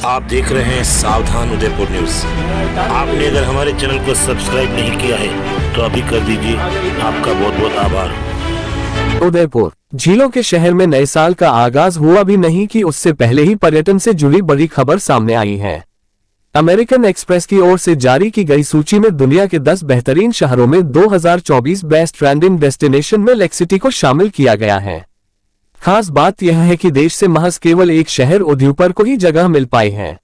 आप देख रहे हैं सावधान उदयपुर न्यूज। आपने अगर हमारे चैनल को सब्सक्राइब नहीं किया है तो अभी कर दीजिए। आपका बहुत बहुत आभार। उदयपुर झीलों के शहर में नए साल का आगाज हुआ भी नहीं कि उससे पहले ही पर्यटन से जुड़ी बड़ी खबर सामने आई है। अमेरिकन एक्सप्रेस की ओर से जारी की गई सूची में दुनिया के 10 बेहतरीन शहरों में 2024 बेस्ट ट्रेंडिंग डेस्टिनेशन में लेक सिटी को शामिल किया गया है। खास बात यह है कि देश से महज केवल एक शहर उदयपुर को ही जगह मिल पाई है।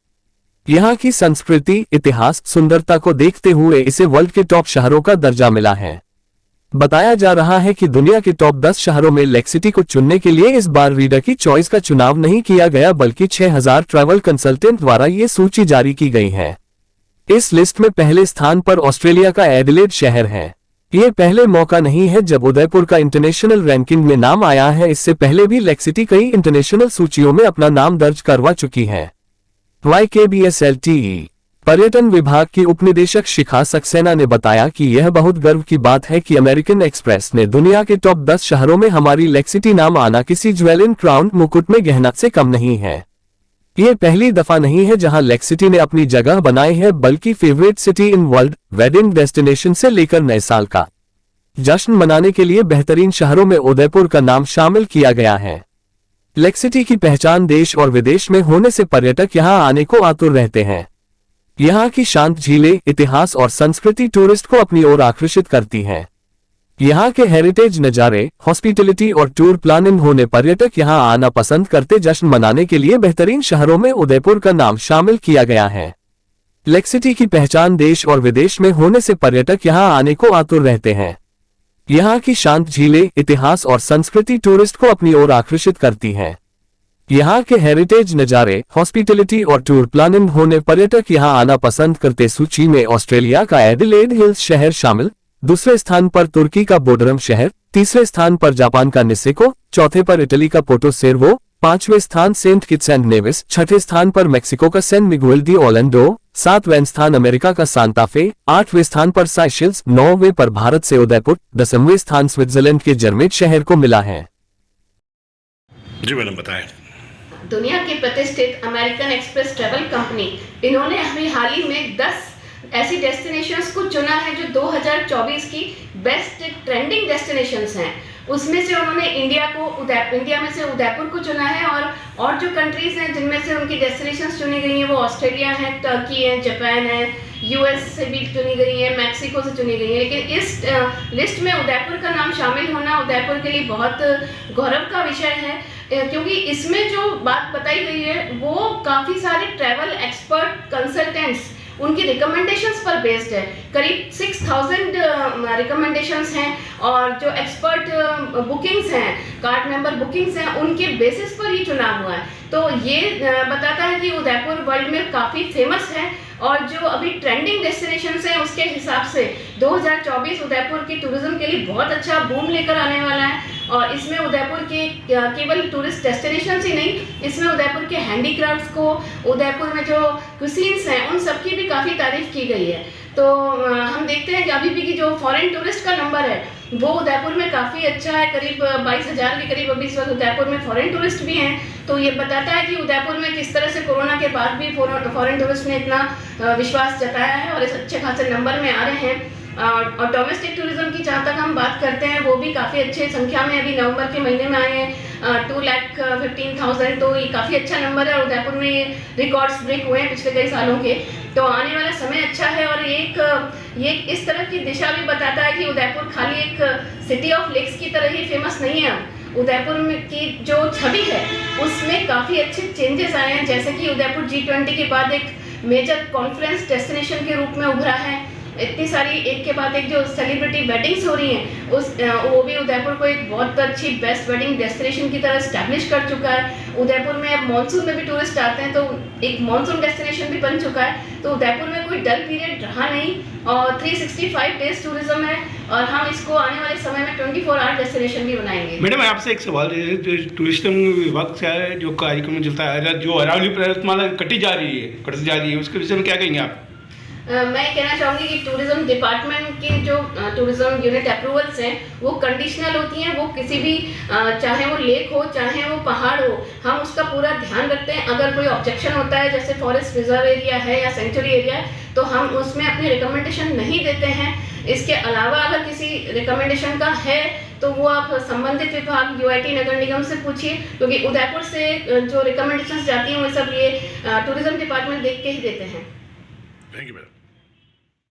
यहाँ की संस्कृति, इतिहास, सुंदरता को देखते हुए इसे वर्ल्ड के टॉप शहरों का दर्जा मिला है। बताया जा रहा है कि दुनिया के टॉप 10 शहरों में लेक सिटी को चुनने के लिए इस बार रीडर की चॉइस का चुनाव नहीं किया गया, बल्कि 6000 ट्रैवल कंसल्टेंट द्वारा ये सूची जारी की गई है। इस लिस्ट में पहले स्थान पर ऑस्ट्रेलिया का एडिलेड शहर है। ये पहले मौका नहीं है जब उदयपुर का इंटरनेशनल रैंकिंग में नाम आया है। इससे पहले भी लेक सिटी कई इंटरनेशनल सूचियों में अपना नाम दर्ज करवा चुकी है। YKBSLTE पर्यटन विभाग की उपनिदेशक शिखा सक्सेना ने बताया कि यह बहुत गर्व की बात है कि अमेरिकन एक्सप्रेस ने दुनिया के टॉप 10 शहरों में हमारी लेक सिटी नाम आना किसी ज्वेल इन क्राउन मुकुट में गहना से कम नहीं है। ये पहली दफा नहीं है जहां लेक सिटी ने अपनी जगह बनाई है, बल्कि favourite city in world, wedding destination से लेकर नए साल का जश्न मनाने के लिए बेहतरीन शहरों में उदयपुर का नाम शामिल किया गया है। लेक सिटी की पहचान देश और विदेश में होने से पर्यटक यहां आने को आतुर रहते हैं। यहाँ की शांत झीलें, इतिहास और संस्कृति टूरिस्ट को अपनी ओर आकर्षित करती हैं। यहाँ के हेरिटेज नज़ारे, हॉस्पिटैलिटी और टूर प्लानिंग होने पर्यटक यहाँ आना पसंद करते। जश्न मनाने के लिए बेहतरीन शहरों में उदयपुर का नाम शामिल किया गया है। लेक सिटी की पहचान देश और विदेश में होने से पर्यटक यहाँ आने को आतुर रहते हैं। यहाँ की शांत झीलें, इतिहास और संस्कृति टूरिस्ट को अपनी ओर आकर्षित करती हैं। यहाँ के हेरिटेज नज़ारे, हॉस्पिटैलिटी और टूर प्लानिंग होने पर्यटक यहाँ आना पसंद करते। सूची में ऑस्ट्रेलिया का एडिलेड हिल्स शहर शामिल, दूसरे स्थान पर तुर्की का बोडरम शहर, तीसरे स्थान पर जापान का निसेको, चौथे पर इटली का पोर्टो सेर्वो, पांचवें स्थान सेंट किट्स एंड नेविस, छठे स्थान पर मेक्सिको का सैन मिगुएल डी ओलेंडो, सातवें स्थान अमेरिका का सांता फे, आठवें स्थान पर साइशेल्स, नौवें पर भारत से उदयपुर, 10वें स्थान स्विट्जरलैंड के जर्मेट शहर को मिला है। जी मैडम बताएं। दुनिया की प्रतिष्ठित अमेरिकन एक्सप्रेस ट्रैवल कंपनी, इन्होंने अभी हाल ही में 10 ऐसी डेस्टिनेशंस को चुना है जो 2024 की बेस्ट ट्रेंडिंग डेस्टिनेशंस हैं। उसमें से उन्होंने इंडिया में से उदयपुर को चुना है, और जो कंट्रीज हैं जिनमें से उनकी डेस्टिनेशंस चुनी गई हैं वो ऑस्ट्रेलिया है, टर्की है, जापान है, US से भी चुनी गई है, मैक्सिको से चुनी गई है। लेकिन इस लिस्ट में उदयपुर का नाम शामिल होना उदयपुर के लिए बहुत गौरव का विषय है, क्योंकि इसमें जो बात बताई गई है वो काफ़ी सारे ट्रैवल एक्सपर्ट कंसल्टेंट्स उनकी रिकमेंडेशंस पर बेस्ड है। करीब 6000 रिकमेंडेशंस हैं, और जो एक्सपर्ट बुकिंग्स हैं, कार्ड मेंबर बुकिंग्स हैं, उनके बेसिस पर ही चुनाव हुआ है। तो ये बताता है कि उदयपुर वर्ल्ड में काफ़ी फेमस है, और जो अभी ट्रेंडिंग डेस्टिनेशंस हैं उसके हिसाब से 2024 उदयपुर की टूरिज्म के लिए बहुत अच्छा बूम लेकर आने वाला है। और इसमें उदयपुर के केवल टूरिस्ट डेस्टिनेशंस ही नहीं, इसमें उदयपुर के हैंडीक्राफ्ट्स को, उदयपुर में जो क्यूसीन्स हैं उन सब की भी काफ़ी तारीफ की गई है। तो हम देखते हैं कि अभी भी की जो फॉरेन टूरिस्ट का नंबर है वो उदयपुर में काफ़ी अच्छा है। करीब 22,000 के करीब अभी इस वक्त उदयपुर में फॉरेन टूरिस्ट भी हैं। तो ये बताता है कि उदयपुर में किस तरह से कोरोना के बाद भी फॉरेन टूरिस्ट ने इतना विश्वास जताया है और इस अच्छे खासे नंबर में आ रहे हैं। और डोमेस्टिक टूरिज्म की जहाँ तक हम बात करते हैं वो भी काफ़ी अच्छे संख्या में अभी नवंबर के महीने में आए हैं, 2,15,000। तो ये काफ़ी अच्छा नंबर है, और उदयपुर में रिकॉर्ड्स ब्रेक हुए हैं पिछले कई सालों के। तो आने वाला समय अच्छा है, और ये इस तरह की दिशा भी बताता है कि उदयपुर खाली एक सिटी ऑफ लेक्स की तरह ही फेमस नहीं है। उदयपुर में की जो छवि है उसमें काफ़ी अच्छे चेंजेस आए हैं, जैसे कि उदयपुर G20 के बाद एक मेजर कॉन्फ्रेंस डेस्टिनेशन के रूप में उभरा है। इतनी सारी एक के बाद एक जो सेलिब्रिटी वेडिंग्स हो रही हैं वो भी उदयपुर को एक बहुत अच्छी बेस्ट वेडिंग डेस्टिनेशन की तरह स्टैब्लिश कर चुका है। उदयपुर में अब मानसून में भी टूरिस्ट आते हैं, तो एक मानसून डेस्टिनेशन भी बन चुका है। तो उदयपुर में कोई डल पीरियड रहा नहीं, और 365 डेज टूरिज्म है, और हम इसको आने वाले समय में 24 आवर डेस्टिनेशन भी बनाएंगे। मैडम आपसे एक सवाल है, जो टूरिज्म विभाग से जो कार्यक्रम चलता है, जो अरावली पर्वतमाला कटती जा रही है उसके विषय में क्या कहेंगे आप? मैं कहना चाहूँगी कि टूरिज्म डिपार्टमेंट के जो टूरिज्म यूनिट अप्रूवल्स हैं वो कंडीशनल होती हैं। वो किसी भी चाहे वो लेक हो चाहे वो पहाड़ हो, हम उसका पूरा ध्यान रखते हैं। अगर कोई ऑब्जेक्शन होता है जैसे फॉरेस्ट रिजर्व एरिया है या सेंचुरी एरिया है तो हम उसमें अपनी रिकमेंडेशन नहीं देते हैं। इसके अलावा अगर किसी रिकमेंडेशन का है तो वो आप संबंधित विभाग यूआईटी नगर निगम से पूछिए, क्योंकि उदयपुर से जो रिकमेंडेशंस जाती हैं वो सब ये टूरिज्म डिपार्टमेंट देख के ही देते हैं। Thank you madam.